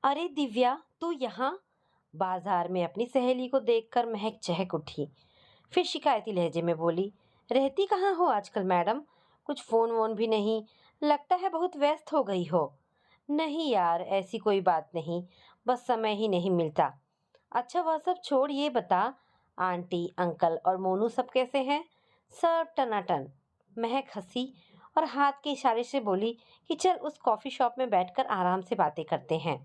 अरे दिव्या, तू यहाँ? बाजार में अपनी सहेली को देखकर महक चहक उठी। फिर शिकायती लहजे में बोली, रहती कहाँ हो आजकल मैडम? कुछ फोन वोन भी नहीं। लगता है बहुत व्यस्त हो गई हो। नहीं यार, ऐसी कोई बात नहीं। बस समय ही नहीं मिलता। अच्छा वह सब छोड़, ये बता, आंटी अंकल और मोनू सब कैसे हैं? सब टनाटन। महक हंसी और हाथ के इशारे से बोली कि चल उस कॉफी शॉप में बैठकर आराम से बातें करते हैं।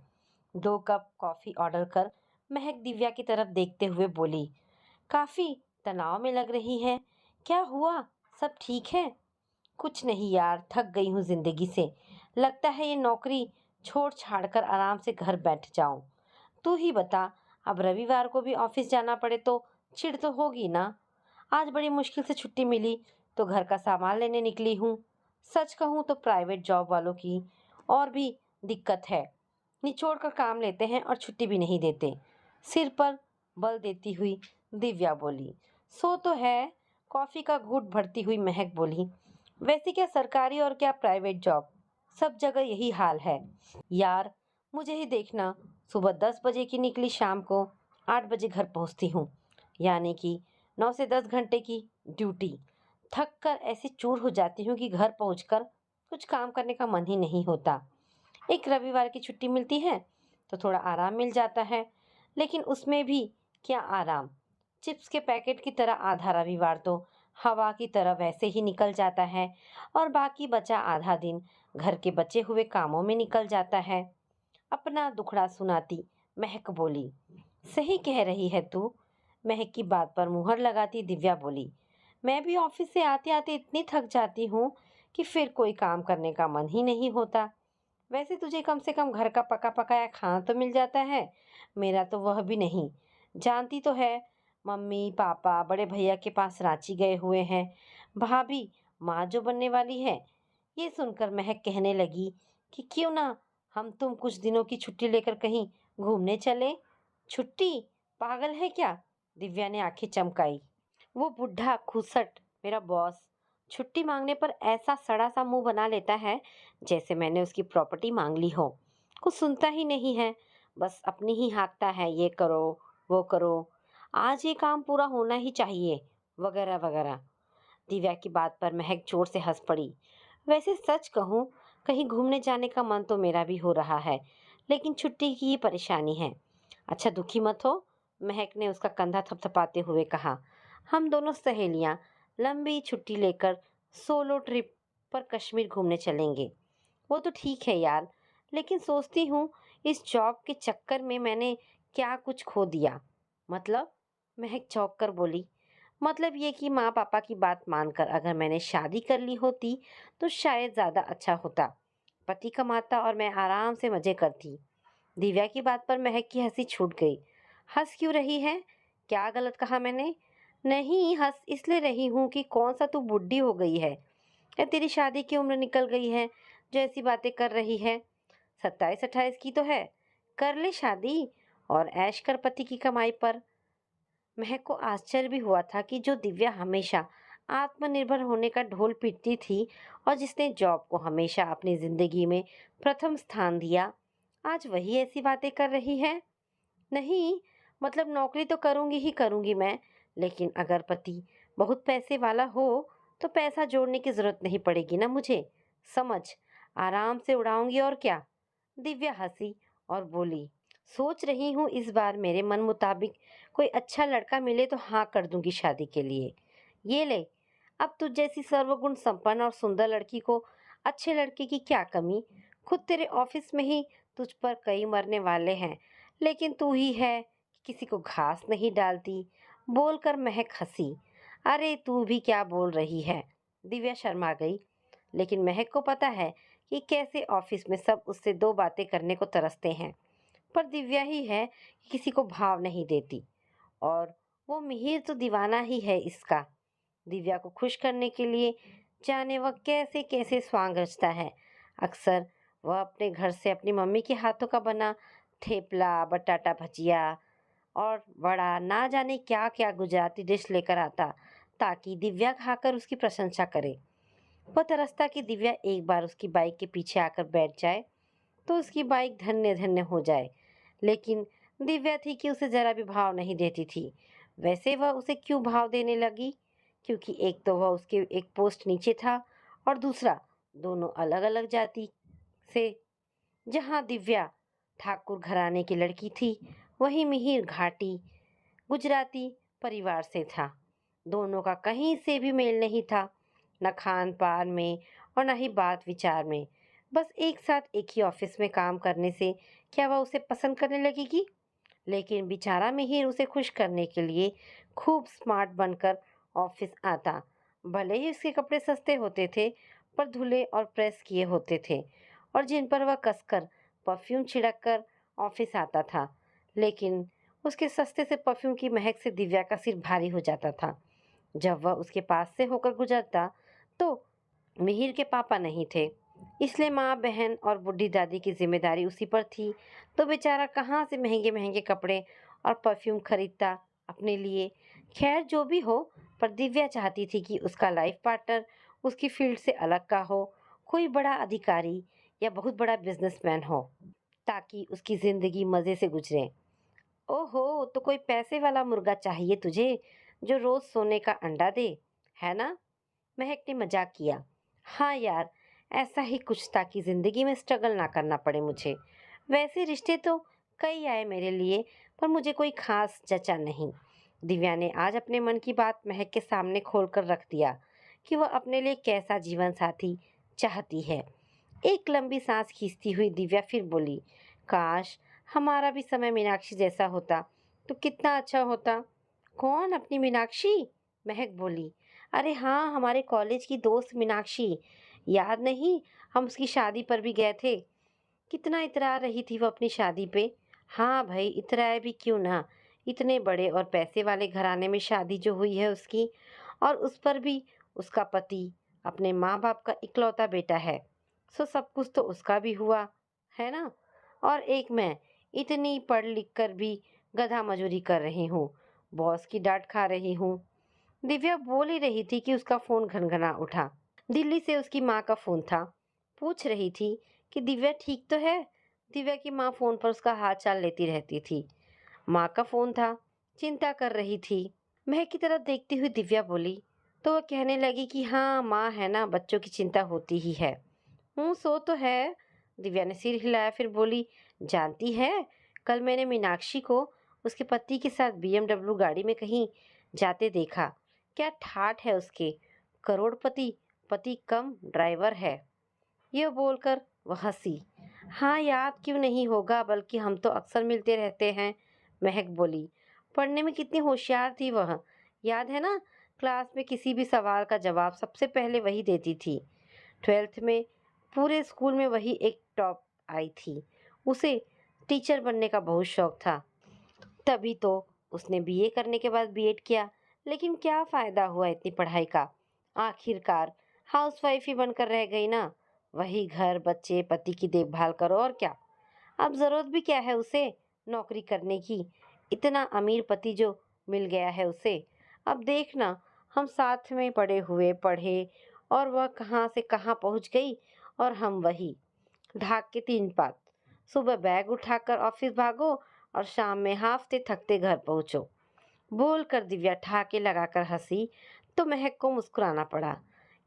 2 कप कॉफी ऑर्डर कर महक दिव्या की तरफ देखते हुए बोली, काफी तनाव में लग रही है। क्या हुआ? सब ठीक है? कुछ नहीं यार, थक गई हूँ जिंदगी से। लगता है ये नौकरी छोड़ छाड़ कर आराम से घर बैठ जाऊं। तू ही बता, अब रविवार को भी ऑफिस जाना पड़े तो चिढ़ तो होगी ना। आज बड़ी मुश्किल से छुट्टी मिली तो घर का सामान लेने निकली हूँ। सच कहूँ तो प्राइवेट जॉब वालों की और भी दिक्कत है। निचोड़ कर काम लेते हैं और छुट्टी भी नहीं देते। सिर पर बल देती हुई दिव्या बोली, सो तो है। कॉफी का घूंट भरती हुई महक बोली, वैसे क्या सरकारी और क्या प्राइवेट जॉब, सब जगह यही हाल है। यार मुझे ही देखना, सुबह 10 बजे की निकली, शाम को 8 बजे घर पहुंचती हूँ। यानी कि 9 से 10 घंटे की ड्यूटी। थक कर ऐसी चूर हो जाती हूँ कि घर पहुंचकर कुछ काम करने का मन ही नहीं होता। एक रविवार की छुट्टी मिलती है तो थोड़ा आराम मिल जाता है, लेकिन उसमें भी क्या आराम। चिप्स के पैकेट की तरह आधा रविवार तो हवा की तरह वैसे ही निकल जाता है और बाकी बचा आधा दिन घर के बचे हुए कामों में निकल जाता है। अपना दुखड़ा सुनाती महक बोली, सही कह रही है तू। महक की बात पर मुहर लगाती दिव्या बोली, मैं भी ऑफिस से आते आते इतनी थक जाती हूँ कि फिर कोई काम करने का मन ही नहीं होता। वैसे तुझे कम से कम घर का पका पकाया खाना तो मिल जाता है। मेरा तो वह भी नहीं। जानती तो है, मम्मी पापा बड़े भैया के पास रांची गए हुए हैं। भाभी माँ जो बनने वाली है। ये सुनकर महक कहने लगी कि क्यों ना हम तुम कुछ दिनों की छुट्टी लेकर कहीं घूमने चले। छुट्टी? पागल है क्या? दिव्या ने आंखें चमकाई। वो बुढ़ा खुसट मेरा बॉस छुट्टी मांगने पर ऐसा सड़ा सा मुंह बना लेता है जैसे मैंने उसकी प्रॉपर्टी मांग ली हो। कुछ सुनता ही नहीं है, बस अपनी ही हाँकता है, ये करो वो करो, आज ये काम पूरा होना ही चाहिए, वगैरह वगैरह। दिव्या की बात पर महक जोर से हंस पड़ी। वैसे सच कहूँ, कहीं घूमने जाने का मन तो मेरा भी हो रहा है, लेकिन छुट्टी की ही परेशानी है। अच्छा दुखी मत हो, महक ने उसका कंधा थपथपाते हुए कहा। हम दोनों सहेलियां लंबी छुट्टी लेकर सोलो ट्रिप पर कश्मीर घूमने चलेंगे। वो तो ठीक है यार, लेकिन सोचती हूँ इस जॉब के चक्कर में मैंने क्या कुछ खो दिया। मतलब? महक चौंक कर बोली, मतलब ये कि माँ पापा की बात मानकर अगर मैंने शादी कर ली होती तो शायद ज्यादा अच्छा होता। पति कमाता और मैं आराम से मजे करती। दिव्या की बात पर महक की हंसी छूट गई। हंस क्यों रही है? क्या गलत कहा मैंने? नहीं, हंस इसलिए रही हूँ कि कौन सा तू बुढ़ी हो गई है या तेरी शादी की उम्र निकल गई है जो ऐसी बातें कर रही है। 27-28 की तो है। कर ले शादी और ऐश कर पति की कमाई पर। महक को आश्चर्य भी हुआ था कि जो दिव्या हमेशा आत्मनिर्भर होने का ढोल पीटती थी और जिसने जॉब को हमेशा अपनी जिंदगी में प्रथम स्थान दिया, आज वही ऐसी बातें कर रही है। नहीं, मतलब नौकरी तो करूंगी ही करूंगी मैं, लेकिन अगर पति बहुत पैसे वाला हो तो पैसा जोड़ने की जरूरत नहीं पड़ेगी ना मुझे। समझ, आराम से उड़ाऊंगी और क्या। दिव्या हंसी और बोली, सोच रही हूँ इस बार मेरे मन मुताबिक कोई अच्छा लड़का मिले तो हाँ कर दूंगी शादी के लिए। ये ले, अब तुझ जैसी सर्वगुण संपन्न और सुंदर लड़की को अच्छे लड़के की क्या कमी। खुद तेरे ऑफिस में ही तुझ पर कई मरने वाले हैं, लेकिन तू ही है कि किसी को घास नहीं डालती। बोलकर महक हंसी। अरे तू भी क्या बोल रही है? दिव्या शर्मा गई, लेकिन महक को पता है कि कैसे ऑफिस में सब उससे 2 बातें करने को तरसते हैं, पर दिव्या ही है कि किसी को भाव नहीं देती। और वो मिहिर तो दीवाना ही है इसका। दिव्या को खुश करने के लिए जाने वह कैसे कैसे स्वांग रचता है। अक्सर वह अपने घर से अपनी मम्मी के हाथों का बना थेपला, बटाटा भजिया और बड़ा ना जाने क्या क्या गुजराती डिश लेकर आता ताकि दिव्या खाकर उसकी प्रशंसा करे। वह तरसता कि दिव्या एक बार उसकी बाइक के पीछे आकर बैठ जाए, तो उसकी बाइक धन्य धन्य हो जाए। लेकिन दिव्या थी कि उसे जरा भी भाव नहीं देती थी। वैसे वह उसे क्यों भाव देने लगी? क्योंकि एक तो वह उसके एक पोस्ट नीचे था और दूसरा दोनों अलग अलग जाति से। जहाँ दिव्या ठाकुर घराने की लड़की थी, वहीं मिहिर घाटी गुजराती परिवार से था। दोनों का कहीं से भी मेल नहीं था, न खान पान में और न ही बात विचार में। बस एक साथ एक ही ऑफिस में काम करने से क्या वह उसे पसंद करने लगेगी? लेकिन बेचारा मिहिर उसे खुश करने के लिए खूब स्मार्ट बनकर ऑफिस आता। भले ही उसके कपड़े सस्ते होते थे, पर धुले और प्रेस किए होते थे और जिन पर वह कसकर परफ्यूम छिड़क कर ऑफिस आता था। लेकिन उसके सस्ते से परफ्यूम की महक से दिव्या का सिर भारी हो जाता था। जब वह उसके पास से होकर गुजरता तो मिहिर के पापा नहीं थे, इसलिए माँ बहन और बूढ़ी दादी की जिम्मेदारी उसी पर थी। तो बेचारा कहाँ से महंगे महंगे कपड़े और परफ्यूम खरीदता अपने लिए। खैर जो भी हो, पर दिव्या चाहती थी कि उसका लाइफ पार्टनर उसकी फील्ड से अलग का हो, कोई बड़ा अधिकारी या बहुत बड़ा बिजनेसमैन हो, ताकि उसकी जिंदगी मजे से गुजरे। ओहो, तो कोई पैसे वाला मुर्गा चाहिए तुझे, जो रोज सोने का अंडा दे, है ना? महक ने मजाक किया। हाँ यार, ऐसा ही कुछ, ताकि जिंदगी में स्ट्रगल ना करना पड़े मुझे। वैसे रिश्ते तो कई आए मेरे लिए, पर मुझे कोई खास जचा नहीं। दिव्या ने आज अपने मन की बात महक के सामने खोलकर रख दिया कि वह अपने लिए कैसा जीवन साथी चाहती है। एक लंबी सांस खींचती हुई दिव्या फिर बोली, काश हमारा भी समय मीनाक्षी जैसा होता तो कितना अच्छा होता। कौन, अपनी मीनाक्षी? महक बोली। अरे हाँ, हमारे कॉलेज की दोस्त मीनाक्षी, याद नहीं? हम उसकी शादी पर भी गए थे। कितना इतरा रही थी वो अपनी शादी पे। हाँ भाई, इतराए भी क्यों ना। इतने बड़े और पैसे वाले घराने में शादी जो हुई है उसकी, और उस पर भी उसका पति अपने माँ बाप का इकलौता बेटा है। सो सब कुछ तो उसका भी हुआ, है ना? और एक मैं, इतनी पढ़ लिख कर भी गधा मजूरी कर रही हूँ, बॉस की डांट खा रही हूँ। दिव्या बोल ही रही थी कि उसका फोन घनघना उठा। दिल्ली से उसकी माँ का फोन था। पूछ रही थी कि दिव्या ठीक तो है। दिव्या की माँ फोन पर उसका हाल चाल लेती रहती थी। माँ का फोन था, चिंता कर रही थी। महक की तरफ देखती हुई दिव्या बोली, तो वह कहने लगी कि हाँ माँ है ना, बच्चों की चिंता होती ही है। सो तो है। दिव्या ने सिर हिलाया, फिर बोली, जानती है, कल मैंने मीनाक्षी को उसके पति के साथ BMW गाड़ी में कहीं जाते देखा। क्या ठाठ है उसके, करोड़पति पति कम ड्राइवर है। यह बोलकर वह हंसी। हाँ, याद क्यों नहीं होगा, बल्कि हम तो अक्सर मिलते रहते हैं। महक बोली। पढ़ने में कितनी होशियार थी वह, याद है ना? क्लास में किसी भी सवाल का जवाब सबसे पहले वही देती थी। 12th में पूरे स्कूल में वही एक टॉप आई थी। उसे टीचर बनने का बहुत शौक था, तभी तो उसने बीए करने के बाद बीएड किया। लेकिन क्या फायदा हुआ इतनी पढ़ाई का? आखिरकार हाउसवाइफ ही बनकर रह गई ना। वही घर बच्चे पति की देखभाल करो, और क्या। अब जरूरत भी क्या है उसे नौकरी करने की? इतना अमीर पति जो मिल गया है उसे। अब देखना, हम साथ में पढ़े हुए पढ़े, और वह कहाँ से कहाँ पहुंच गई, और हम वही ढाक के 3 पात। सुबह बैग उठाकर ऑफिस भागो और शाम में हाफते थकते घर पहुंचो। बोलकर दिव्या ठहाके लगाकर हंसी, तो महक को मुस्कुराना पड़ा।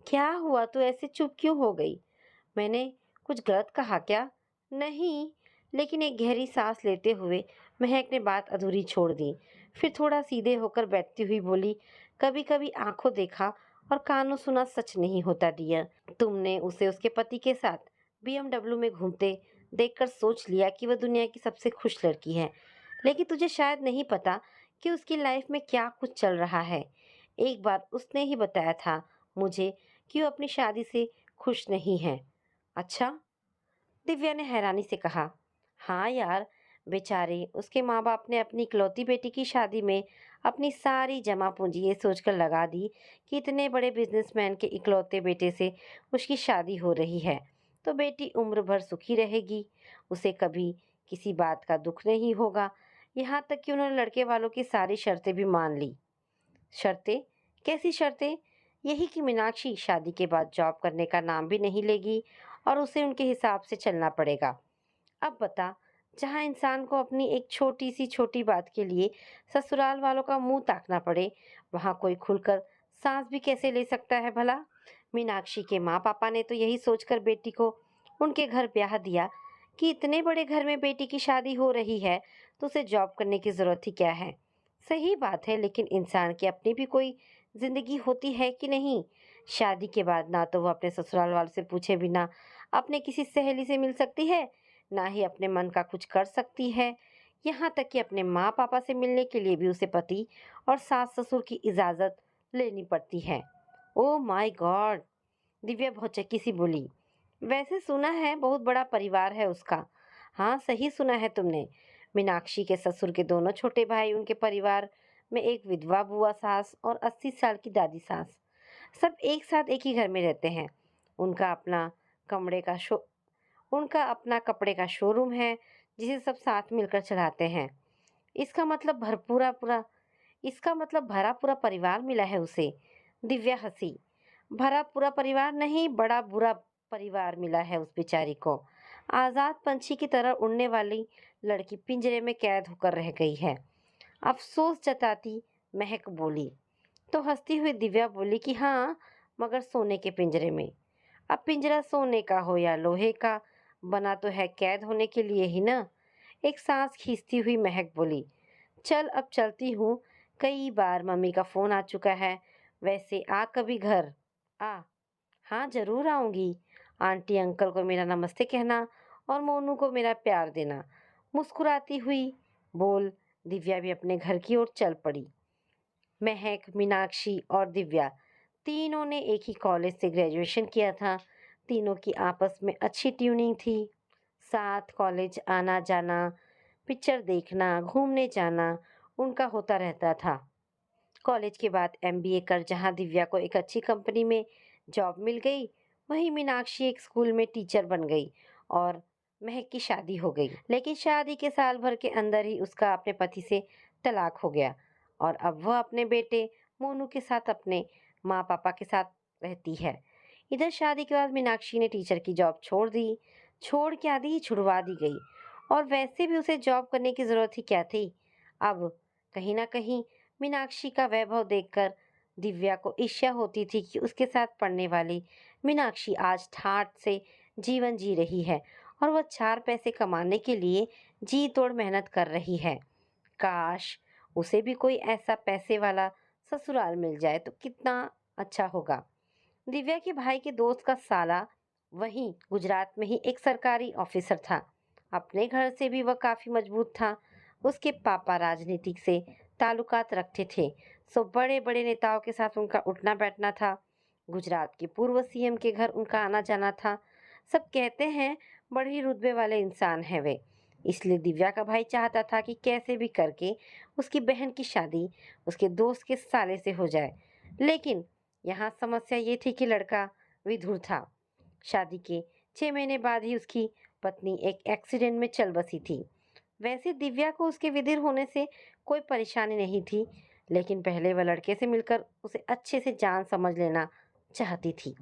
क्या हुआ, तू ऐसे चुप क्यों हो गई? मैंने कुछ गलत कहा क्या? नहीं। लेकिन एक गहरी सांस लेते हुए महक ने बात अधूरी छोड़ दी। फिर थोड़ा सीधे होकर बैठती हुई बोली, कभी कभी आंखों देखा और कानों सुना सच नहीं होता डियर। तुमने उसे उसके पति के साथ BMW में घूमते देखकर सोच लिया कि वह दुनिया की सबसे खुश लड़की है। लेकिन तुझे शायद नहीं पता कि उसकी लाइफ में क्या कुछ चल रहा है। एक बार उसने ही बताया था मुझे कि वो अपनी शादी से खुश नहीं है। अच्छा? दिव्या ने हैरानी से कहा। हाँ यार, बेचारे उसके माँ बाप ने अपनी इकलौती बेटी की शादी में अपनी सारी जमा पूंजी ये सोचकर लगा दी कि इतने बड़े बिजनेसमैन के इकलौते बेटे से उसकी शादी हो रही है तो बेटी उम्र भर सुखी रहेगी, उसे कभी किसी बात का दुख नहीं होगा। यहाँ तक कि उन्होंने लड़के वालों की सारी शर्तें भी मान ली। शर्तें? कैसी शर्तें? यही कि मीनाक्षी शादी के बाद जॉब करने का नाम भी नहीं लेगी और उसे उनके हिसाब से चलना पड़ेगा। अब बता, जहाँ इंसान को अपनी एक छोटी सी छोटी बात के लिए ससुराल वालों का मुंह ताकना पड़े, वहां कोई खुलकर सांस भी कैसे ले सकता है भला? मीनाक्षी के माँ पापा ने तो यही सोचकर बेटी को उनके घर ब्याह दिया कि इतने बड़े घर में बेटी की शादी हो रही है तो उसे जॉब करने की जरूरत ही क्या है। सही बात है, लेकिन इंसान की अपनी भी कोई जिंदगी होती है कि नहीं? शादी के बाद ना तो वो अपने ससुराल वालों से पूछे बिना अपने किसी सहेली से मिल सकती है, ना ही अपने मन का कुछ कर सकती है। यहाँ तक कि अपने माँ पापा से मिलने के लिए भी उसे पति और सास ससुर की इजाजत लेनी पड़ती है। Oh my god! दिव्या भौचक्की सी बोली। वैसे सुना है बहुत बड़ा परिवार है उसका। हाँ, सही सुना है तुमने। मीनाक्षी के ससुर के दोनों छोटे भाई, उनके परिवार में एक विधवा बुआ सास और 80 साल की दादी सास, सब एक साथ एक ही घर में रहते हैं। उनका अपना कमरे का शो उनका अपना कपड़े का शोरूम है जिसे सब साथ मिलकर चलाते हैं। इसका मतलब भरपूरा पूरा इसका मतलब भरा पूरा परिवार मिला है उसे। दिव्या हंसी। भरा पूरा परिवार नहीं, बड़ा बुरा परिवार मिला है उस बेचारी को। आजाद पंछी की तरह उड़ने वाली लड़की पिंजरे में कैद होकर रह गई है। अफसोस जताती महक बोली। तो हंसती हुई दिव्या बोली कि हाँ, मगर सोने के पिंजरे में। अब पिंजरा सोने का हो या लोहे का, बना तो है कैद होने के लिए ही ना। एक सांस खींचती हुई महक बोली। चल अब चलती हूँ, कई बार मम्मी का फोन आ चुका है। वैसे आ कभी घर। आ। हाँ, जरूर आऊंगी। आंटी अंकल को मेरा नमस्ते कहना और मोनू को मेरा प्यार देना। मुस्कुराती हुई बोल दिव्या भी अपने घर की ओर चल पड़ी। महक, मीनाक्षी और दिव्या तीनों ने एक ही कॉलेज से ग्रेजुएशन किया था। तीनों की आपस में अच्छी ट्यूनिंग थी। साथ कॉलेज आना जाना, पिक्चर देखना, घूमने जाना उनका होता रहता था। कॉलेज के बाद एमबीए कर जहां दिव्या को एक अच्छी कंपनी में जॉब मिल गई, वहीं मीनाक्षी एक स्कूल में टीचर बन गई और महक की शादी हो गई। लेकिन शादी के साल भर के अंदर ही उसका अपने पति से तलाक हो गया और अब वह अपने बेटे मोनू के साथ अपने माँ पापा के साथ रहती है। इधर शादी के बाद मीनाक्षी ने टीचर की जॉब छोड़ दी। छोड़ क्या दी, छुड़वा दी गई। और वैसे भी उसे जॉब करने की जरूरत ही क्या थी। अब कहीं ना कहीं मीनाक्षी का वैभव देखकर दिव्या को ईर्ष्या होती थी कि उसके साथ पढ़ने वाली मीनाक्षी आज ठाठ से जीवन जी रही है और वह 4 पैसे कमाने के लिए जी तोड़ मेहनत कर रही है। काश उसे भी कोई ऐसा पैसे वाला ससुराल मिल जाए तो कितना अच्छा होगा। दिव्या के भाई के दोस्त का साला वहीं गुजरात में ही एक सरकारी ऑफिसर था। अपने घर से भी वह काफी मजबूत था। उसके पापा राजनीतिक से ताल्लुकात रखते थे, सो बड़े बड़े नेताओं के साथ उनका उठना बैठना था। गुजरात के पूर्व सीएम के घर उनका आना जाना था। सब कहते हैं बड़े ही रुतबे वाले इंसान हैं वे। इसलिए दिव्या का भाई चाहता था कि कैसे भी करके उसकी बहन की शादी उसके दोस्त के साले से हो जाए। लेकिन यहाँ समस्या ये थी कि लड़का विधुर था। शादी के 6 महीने बाद ही उसकी पत्नी एक एक्सीडेंट में चल बसी थी। वैसे दिव्या को उसके विधिर होने से कोई परेशानी नहीं थी, लेकिन पहले वह लड़के से मिलकर उसे अच्छे से जान समझ लेना चाहती थी।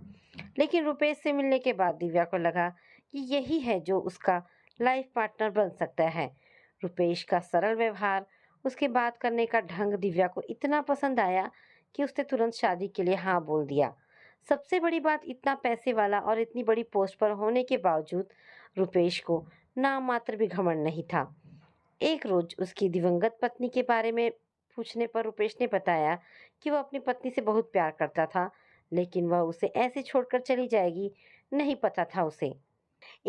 लेकिन रुपेश से मिलने के बाद दिव्या को लगा कि यही है जो उसका लाइफ पार्टनर बन सकता है। रुपेश का सरल व्यवहार, उसके बात करने का ढंग दिव्या को इतना पसंद आया कि उसने तुरंत शादी के लिए हाँ बोल दिया। सबसे बड़ी बात, इतना पैसे वाला और इतनी बड़ी पोस्ट पर होने के बावजूद रुपेश को नाम मात्र भी घमंड नहीं था। एक रोज उसकी दिवंगत पत्नी के बारे में पूछने पर रुपेश ने बताया कि वह अपनी पत्नी से बहुत प्यार करता था, लेकिन वह उसे ऐसे छोड़कर चली जाएगी नहीं पता था उसे।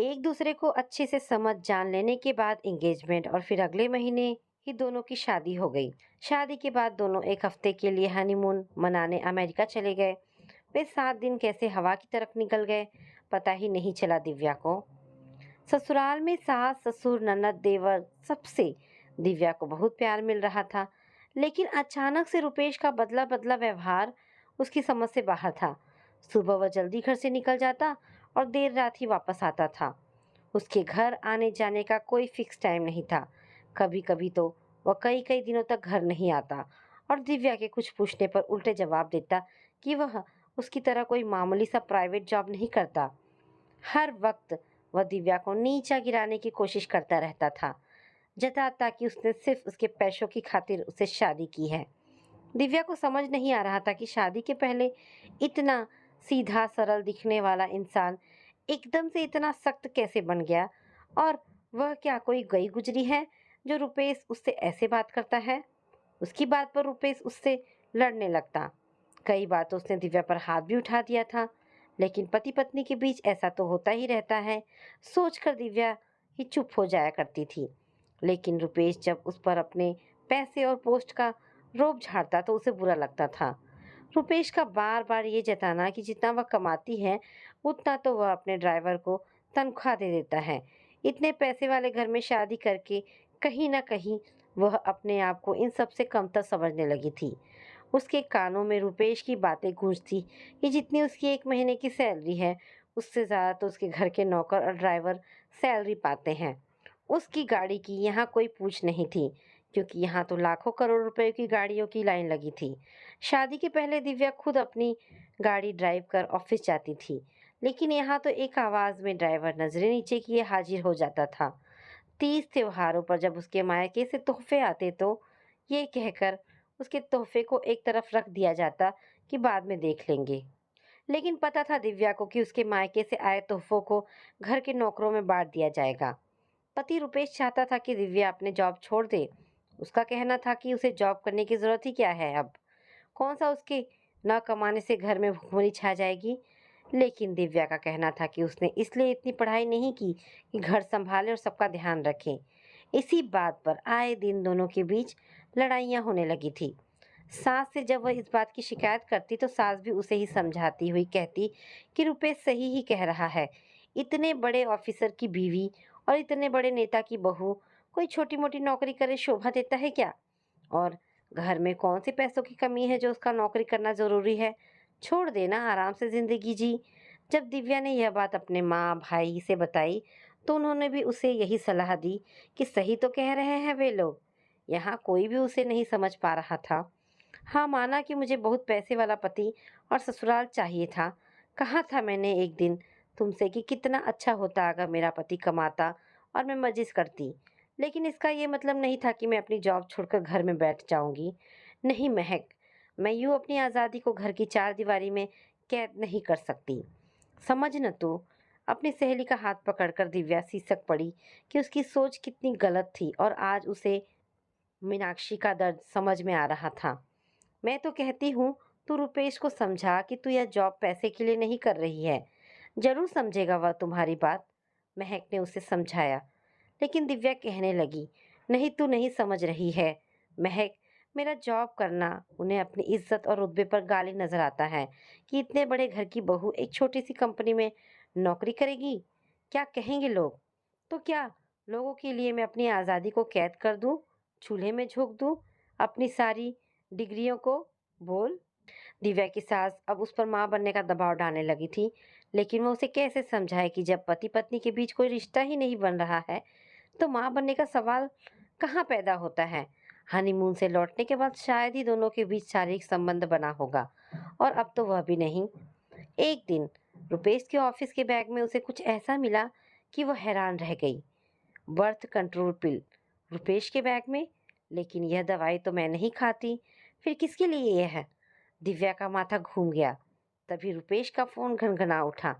एक दूसरे को अच्छे से समझ जान लेने के बाद एंगेजमेंट और फिर अगले महीने ही दोनों की शादी हो गई। शादी के बाद दोनों एक हफ्ते के लिए हनीमून मनाने अमेरिका चले गए। वे 7 दिन कैसे हवा की तरफ निकल गए पता ही नहीं चला दिव्या को। ससुराल में सास ससुर ननद देवर सबसे दिव्या को बहुत प्यार मिल रहा था। लेकिन अचानक से रुपेश का बदला बदला व्यवहार उसकी समझ से बाहर था। सुबह वह जल्दी घर से निकल जाता और देर रात ही वापस आता था। उसके घर आने जाने का कोई फिक्स टाइम नहीं था। कभी कभी तो वह कई कई दिनों तक घर नहीं आता और दिव्या के कुछ पूछने पर उल्टे जवाब देता कि वह उसकी तरह कोई मामूली सा प्राइवेट जॉब नहीं करता। हर वक्त वह दिव्या को नीचा गिराने की कोशिश करता रहता था, जताता कि उसने सिर्फ उसके पैसों की खातिर उससे शादी की है। दिव्या को समझ नहीं आ रहा था कि शादी के पहले इतना सीधा सरल दिखने वाला इंसान एकदम से इतना सख्त कैसे बन गया, और वह क्या कोई गई गुजरी है जो रुपेश उससे ऐसे बात करता है। उसकी बात पर रुपेश उससे लड़ने लगता। कई बार तो उसने दिव्या पर हाथ भी उठा दिया था, लेकिन पति पत्नी के बीच ऐसा तो होता ही रहता है, सोचकर दिव्या ही चुप हो जाया करती थी। लेकिन रुपेश जब उस पर अपने पैसे और पोस्ट का रोब झाड़ता तो उसे बुरा लगता था। रुपेश का बार बार ये जताना कि जितना वह कमाती है उतना तो वह अपने ड्राइवर को तनख्वाह दे देता है। इतने पैसे वाले घर में शादी करके कहीं ना कहीं वह अपने आप को इन सबसे कमतर समझने लगी थी। उसके कानों में रुपेश की बातें गूंजती कि जितनी उसकी एक महीने की सैलरी है, उससे ज़्यादा तो उसके घर के नौकर और ड्राइवर सैलरी पाते हैं। उसकी गाड़ी की यहाँ कोई पूछ नहीं थी, क्योंकि यहाँ तो लाखों करोड़ रुपए की गाड़ियों की लाइन लगी थी। शादी के पहले दिव्या खुद अपनी गाड़ी ड्राइव कर ऑफिस जाती थी, लेकिन यहाँ तो एक आवाज़ में ड्राइवर नजरें नीचे किए हाजिर हो जाता था। तीज त्योहारों पर जब उसके मायके से तोहफे आते तो ये कहकर उसके तोहफे को एक तरफ रख दिया जाता कि बाद में देख लेंगे। लेकिन पता था दिव्या को कि उसके मायके से आए तोहफों को घर के नौकरों में बांट दिया जाएगा। पति रुपेश चाहता था कि दिव्या अपने जॉब छोड़ दे। उसका कहना था कि उसे जॉब करने की जरूरत ही क्या है अब। कौन सा उसके न कमाने से घर में भुखमरी छा जाएगी। लेकिन दिव्या का कहना था कि उसने इसलिए इतनी पढ़ाई नहीं की कि घर संभाले और सबका ध्यान रखे। इसी बात पर आए दिन दोनों के बीच लड़ाइयाँ होने लगी थी। सास से जब वह इस बात की शिकायत करती तो सास भी उसे ही समझाती हुई कहती कि रुपेश सही ही कह रहा है। इतने बड़े ऑफिसर की बीवी और इतने बड़े नेता की बहू कोई छोटी मोटी नौकरी करे शोभा देता है क्या? और घर में कौन से पैसों की कमी है जो उसका नौकरी करना जरूरी है? छोड़ देना, आराम से जिंदगी जी। जब दिव्या ने यह बात अपने माँ भाई से बताई तो उन्होंने भी उसे यही सलाह दी कि सही तो कह रहे हैं वे लोग। यहाँ कोई भी उसे नहीं समझ पा रहा था। हाँ, माना कि मुझे बहुत पैसे वाला पति और ससुराल चाहिए था। कहा था मैंने एक दिन तुमसे कि कितना अच्छा होता अगर मेरा पति कमाता और मैं मजिश करती। लेकिन इसका ये मतलब नहीं था कि मैं अपनी जॉब छोड़कर घर में बैठ जाऊंगी। नहीं महक, मैं यूं अपनी आज़ादी को घर की चार दीवारी में कैद नहीं कर सकती। समझ न तू। अपनी सहेली का हाथ पकड़कर दिव्या सिसक पड़ी कि उसकी सोच कितनी गलत थी, और आज उसे मीनाक्षी का दर्द समझ में आ रहा था। मैं तो कहती हूँ तू रुपेश को समझा कि तू यह जॉब पैसे के लिए नहीं कर रही है। जरूर समझेगा वह तुम्हारी बात। महक ने उसे समझाया। लेकिन दिव्या कहने लगी, नहीं तू नहीं समझ रही है महक। मेरा जॉब करना उन्हें अपनी इज्जत और रुतबे पर गाली नजर आता है कि इतने बड़े घर की बहू एक छोटी सी कंपनी में नौकरी करेगी। क्या कहेंगे लोग? तो क्या लोगों के लिए मैं अपनी आज़ादी को कैद कर दूं, चूल्हे में झोंक दूं, अपनी सारी डिग्रियों को? बोल। दिव्या की सास अब उस पर मां बनने का दबाव डालने लगी थी, लेकिन वो उसे कैसे समझाए कि जब पति पत्नी के बीच कोई रिश्ता ही नहीं बन रहा है तो मां बनने का सवाल कहाँ पैदा होता है। हनीमून से लौटने के बाद शायद ही दोनों के बीच शारीरिक संबंध बना होगा, और अब तो वह भी नहीं। एक दिन रुपेश के ऑफिस के बैग में उसे कुछ ऐसा मिला कि वह हैरान रह गई। बर्थ कंट्रोल पिल रुपेश के बैग में। लेकिन यह दवाई तो मैं नहीं खाती, फिर किसके लिए यह है? दिव्या का माथा घूम गया। तभी रुपेश का फोन घनघना उठा।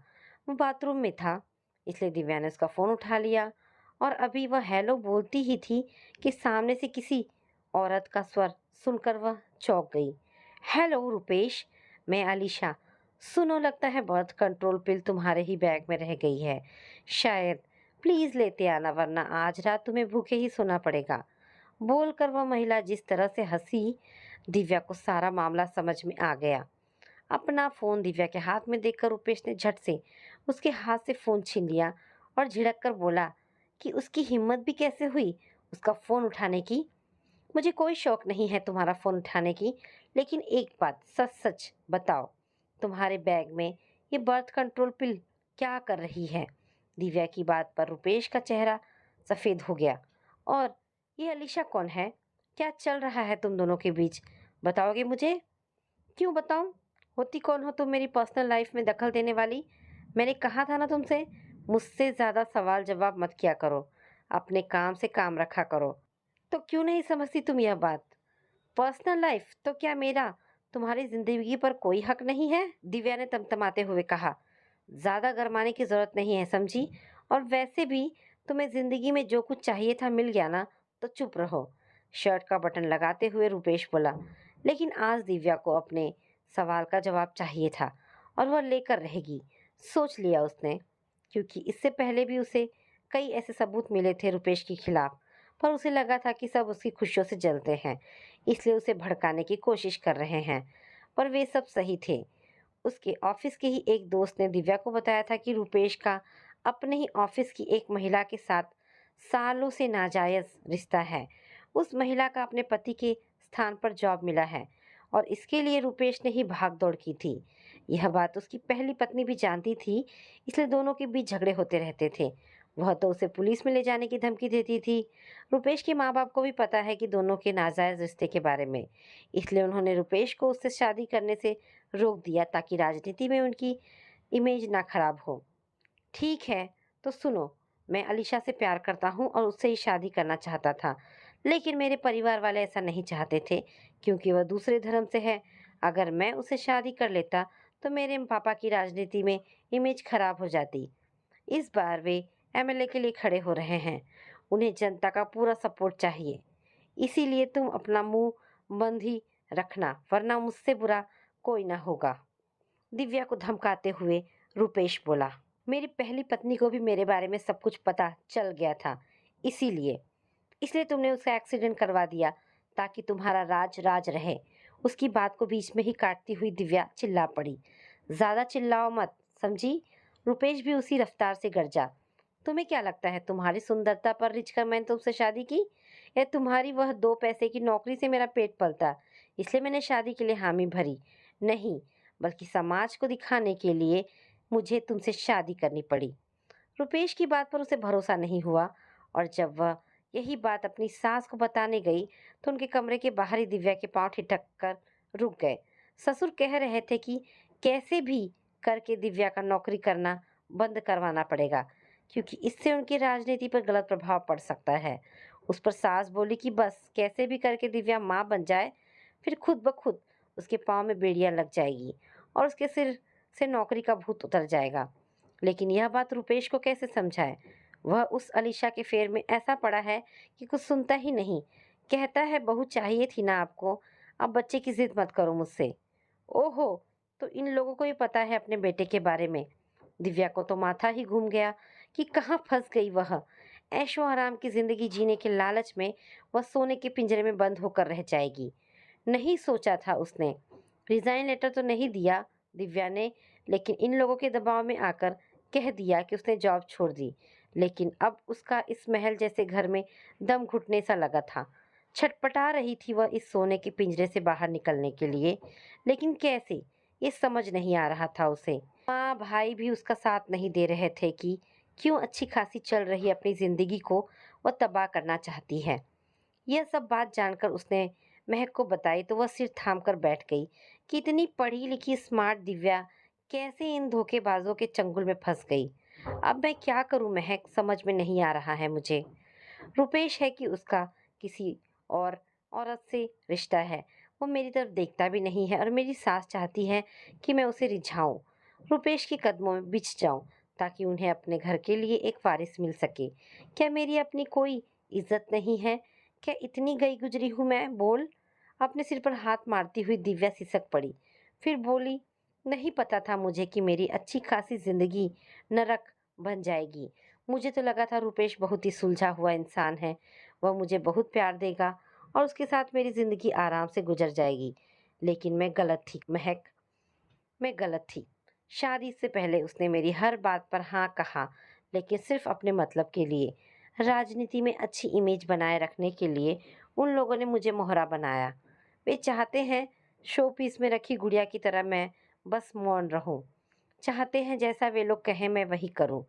वो बाथरूम में था, इसलिए दिव्या ने उसका फोन उठा लिया, और अभी वह हेलो बोलती ही थी कि सामने से किसी औरत का स्वर सुनकर वह चौंक गई। हेलो रुपेश, मैं अलीशा। सुनो, लगता है बर्थ कंट्रोल पिल तुम्हारे ही बैग में रह गई है शायद। प्लीज लेते आना, वरना आज रात तुम्हें भूखे ही सोना पड़ेगा। बोलकर वह महिला जिस तरह से हंसी, दिव्या को सारा मामला समझ में आ गया। अपना फोन दिव्या के हाथ में देखकर रुपेश ने झट से उसके हाथ से फोन छीन लिया और झिड़क कर बोला कि उसकी हिम्मत भी कैसे हुई उसका फोन उठाने की। मुझे कोई शौक नहीं है तुम्हारा फोन उठाने की, लेकिन एक बात सच सच बताओ, तुम्हारे बैग में ये बर्थ कंट्रोल पिल क्या कर रही है? दिव्या की बात पर रुपेश का चेहरा सफेद हो गया। और ये अलीशा कौन है? क्या चल रहा है तुम दोनों के बीच? बताओगे मुझे? क्यों बताऊं? होती कौन हो तुम मेरी पर्सनल लाइफ में दखल देने वाली? मैंने कहा था ना तुमसे, मुझसे ज़्यादा सवाल जवाब मत किया करो। अपने काम से काम रखा करो। तो क्यों नहीं समझती तुम यह बात? पर्सनल लाइफ तो क्या मेरा तुम्हारी ज़िंदगी पर कोई हक नहीं है? दिव्या ने तमतमाते हुए कहा। ज़्यादा गरमाने की ज़रूरत नहीं है, समझी? और वैसे भी तुम्हें ज़िंदगी में जो कुछ चाहिए था मिल गया ना, तो चुप रहो। शर्ट का बटन लगाते हुए रुपेश बोला। लेकिन आज दिव्या को अपने सवाल का जवाब चाहिए था और वह लेकर रहेगी, सोच लिया उसने। क्योंकि इससे पहले भी उसे कई ऐसे सबूत मिले थे रुपेश के खिलाफ, पर उसे लगा था कि सब उसकी खुशियों से जलते हैं, इसलिए उसे भड़काने की कोशिश कर रहे हैं। पर वे सब सही थे। उसके ऑफिस के ही एक दोस्त ने दिव्या को बताया था कि रुपेश का अपने ही ऑफिस की एक महिला के साथ सालों से नाजायज रिश्ता है। उस महिला का अपने पति के स्थान पर जॉब मिला है और इसके लिए रुपेश ने ही भाग दौड़ की थी। यह बात उसकी पहली पत्नी भी जानती थी, इसलिए दोनों के बीच झगड़े होते रहते थे। वह तो उसे पुलिस में ले जाने की धमकी देती थी। रुपेश के माँ बाप को भी पता है कि दोनों के नाजायज रिश्ते के बारे में, इसलिए उन्होंने रुपेश को उससे शादी करने से रोक दिया ताकि राजनीति में उनकी इमेज ना खराब हो। ठीक है, तो सुनो, मैं अलीशा से प्यार करता हूँ और उससे ही शादी करना चाहता था। लेकिन मेरे परिवार वाले ऐसा नहीं चाहते थे क्योंकि वह दूसरे धर्म से है। अगर मैं उसे शादी कर लेता तो मेरे पापा की राजनीति में इमेज खराब हो जाती। इस बार वे एमएलए के लिए खड़े हो रहे हैं। उन्हें जनता का पूरा सपोर्ट चाहिए। इसीलिए तुम अपना मुंह बंद ही रखना, वरना मुझसे बुरा कोई ना होगा। दिव्या को धमकाते हुए रुपेश बोला। मेरी पहली पत्नी को भी मेरे बारे में सब कुछ पता चल गया था, इसीलिए इसलिए तुमने उसका एक्सीडेंट करवा दिया ताकि तुम्हारा राज राज रहे। उसकी बात को बीच में ही काटती हुई दिव्या चिल्ला पड़ी। ज्यादा चिल्लाओ मत, समझी? रुपेश भी उसी रफ्तार से गरजा। तुम्हें क्या लगता है तुम्हारी सुंदरता पर रिझ कर मैंने तुमसे शादी की, या तुम्हारी वह 2 पैसे की नौकरी से मेरा पेट पलता इसलिए मैंने शादी के लिए हामी भरी? नहीं, बल्कि समाज को दिखाने के लिए मुझे तुमसे शादी करनी पड़ी। रुपेश की बात पर उसे भरोसा नहीं हुआ और जब वह यही बात अपनी सास को बताने गई तो उनके कमरे के बाहर ही दिव्या के पांव ठिठक कर रुक गए। ससुर कह रहे थे कि कैसे भी करके दिव्या का नौकरी करना बंद करवाना पड़ेगा क्योंकि इससे उनकी राजनीति पर गलत प्रभाव पड़ सकता है। उस पर सास बोली कि बस कैसे भी करके दिव्या माँ बन जाए, फिर खुद ब खुद उसके पाँव में बेड़ियां लग जाएगी और उसके सिर से नौकरी का भूत उतर जाएगा। लेकिन यह बात रुपेश को कैसे समझाए? वह उस अलीशा के फेर में ऐसा पड़ा है कि कुछ सुनता ही नहीं। कहता है बहू चाहिए थी ना आपको, अब बच्चे की जिद मत करो मुझसे। ओहो, तो इन लोगों को ही पता है अपने बेटे के बारे में। दिव्या को तो माथा ही घूम गया कि कहाँ फंस गई वह। ऐशो आराम की जिंदगी जीने के लालच में वह सोने के पिंजरे में बंद होकर रह जाएगी। नहीं सोचा था उसने। रिजाइन लेटर तो नहीं दिया दिव्या ने, लेकिन इन लोगों के दबाव में आकर कह दिया कि उसने जॉब छोड़ दी। लेकिन अब उसका इस महल जैसे घर में दम घुटने सा लगा था। छटपटा रही थी वह इस सोने के पिंजरे से बाहर निकलने के लिए, लेकिन कैसे, ये समझ नहीं आ रहा था उसे। माँ भाई भी उसका साथ नहीं दे रहे थे कि क्यों अच्छी खासी चल रही अपनी जिंदगी को वह तबाह करना चाहती है। यह सब बात जानकर उसने महक को बताई तो वह सिर थाम कर बैठ गई कि इतनी पढ़ी लिखी स्मार्ट दिव्या कैसे इन धोखेबाजों के चंगुल में फंस गई। अब मैं क्या करूं महक, समझ में नहीं आ रहा है मुझे। रुपेश है कि उसका किसी और औरत से रिश्ता है, वो मेरी तरफ देखता भी नहीं है और मेरी सास चाहती है कि मैं उसे रिझाऊं, रुपेश के कदमों में बिछ जाऊं ताकि उन्हें अपने घर के लिए एक वारिस मिल सके। क्या मेरी अपनी कोई इज्जत नहीं है? क्या इतनी गई गुजरी हूं मैं? बोल। अपने सिर पर हाथ मारती हुई दिव्या सिसक पड़ी। फिर बोली, नहीं पता था मुझे कि मेरी अच्छी खासी जिंदगी नरक बन जाएगी। मुझे तो लगा था रुपेश बहुत ही सुलझा हुआ इंसान है, वह मुझे बहुत प्यार देगा और उसके साथ मेरी जिंदगी आराम से गुजर जाएगी। लेकिन मैं गलत थी महक, मैं गलत थी। शादी से पहले उसने मेरी हर बात पर हाँ कहा, लेकिन सिर्फ अपने मतलब के लिए। राजनीति में अच्छी इमेज बनाए रखने के लिए उन लोगों ने मुझे मोहरा बनाया। वे चाहते हैं शो पीस में रखी गुड़िया की तरह मैं बस मौन रहूं। चाहते हैं जैसा वे लोग कहें मैं वही करूं।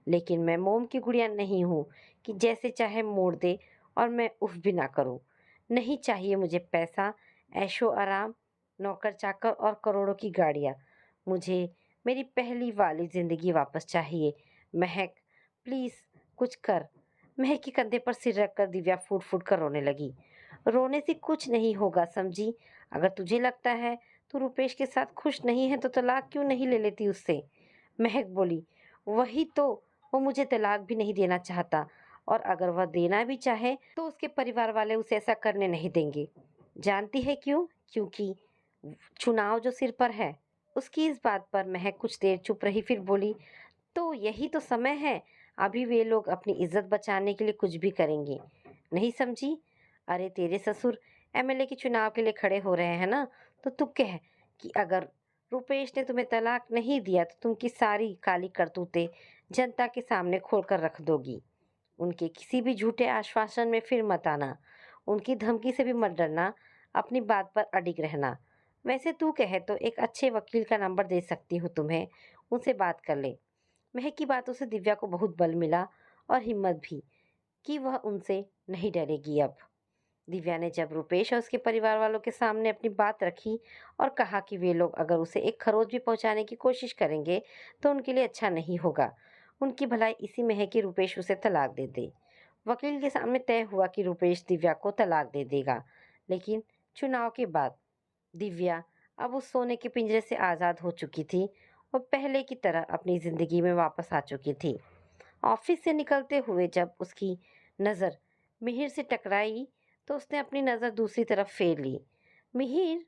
लेकिन मैं मोम की गुड़िया नहीं हूं कि जैसे चाहे मोड़ दे और मैं उफ भी ना करूं। नहीं चाहिए मुझे पैसा, ऐशो आराम, नौकर चाकर और करोड़ों की गाड़ियां। मुझे मेरी पहली वाली जिंदगी वापस चाहिए। महक, प्लीज़ कुछ कर। महक के कंधे पर सिर रखकर दिव्या फूट फूट कर रोने लगी। रोने से कुछ नहीं होगा समझी। अगर तुझे लगता है तू रुपेश के साथ खुश नहीं है तो तलाक क्यों नहीं ले लेती उससे। महक बोली, वही तो, वो मुझे तलाक भी नहीं देना चाहता, और अगर वह देना भी चाहे तो उसके परिवार वाले उसे ऐसा करने नहीं देंगे। जानती है क्यों? क्योंकि चुनाव जो सिर पर है। उसकी इस बात पर महक कुछ देर चुप रही, फिर बोली, तो यही तो समय है। अभी वे लोग अपनी इज्जत बचाने के लिए कुछ भी करेंगे। नहीं समझी? अरे तेरे ससुर एमएलए के चुनाव के लिए खड़े हो रहे हैं ना, तो तू कह कि अगर रुपेश ने तुम्हें तलाक नहीं दिया तो तुम की सारी काली करतूतें जनता के सामने खोल कर रख दोगी। उनके किसी भी झूठे आश्वासन में फिर मत आना। उनकी धमकी से भी मत डरना। अपनी बात पर अडिग रहना। वैसे तू कहे तो एक अच्छे वकील का नंबर दे सकती हूँ तुम्हें, उनसे बात कर ले। महक की बातों से दिव्या को बहुत बल मिला और हिम्मत भी, कि वह उनसे नहीं डरेगी अब। दिव्या ने जब रुपेश और उसके परिवार वालों के सामने अपनी बात रखी और कहा कि वे लोग अगर उसे एक खरोच भी पहुंचाने की कोशिश करेंगे तो उनके लिए अच्छा नहीं होगा। उनकी भलाई इसी में है कि रुपेश उसे तलाक दे दे। वकील के सामने तय हुआ कि रुपेश दिव्या को तलाक दे देगा, लेकिन चुनाव के बाद दिव्या अब उस सोने के पिंजरे से आज़ाद हो चुकी थी और पहले की तरह अपनी ज़िंदगी में वापस आ चुकी थी। ऑफिस से निकलते हुए जब उसकी नज़र मिहिर से टकराई तो उसने अपनी नज़र दूसरी तरफ फेर ली। मिहिर,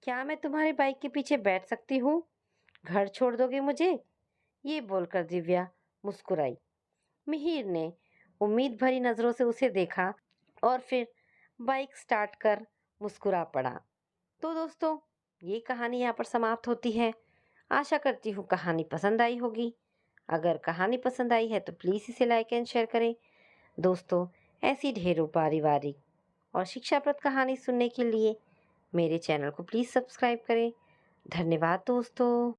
क्या मैं तुम्हारी बाइक के पीछे बैठ सकती हूँ? घर छोड़ दोगे मुझे? ये बोलकर दिव्या मुस्कुराई। मिहिर ने उम्मीद भरी नज़रों से उसे देखा और फिर बाइक स्टार्ट कर मुस्कुरा पड़ा। तो दोस्तों, ये कहानी यहाँ पर समाप्त होती है। आशा करती हूँ कहानी पसंद आई होगी। अगर कहानी पसंद आई है तो प्लीज़ इसे लाइक एंड शेयर करें। दोस्तों, ऐसी ढेरों पारिवारिक और शिक्षाप्रद कहानी सुनने के लिए मेरे चैनल को प्लीज़ सब्सक्राइब करें। धन्यवाद दोस्तों।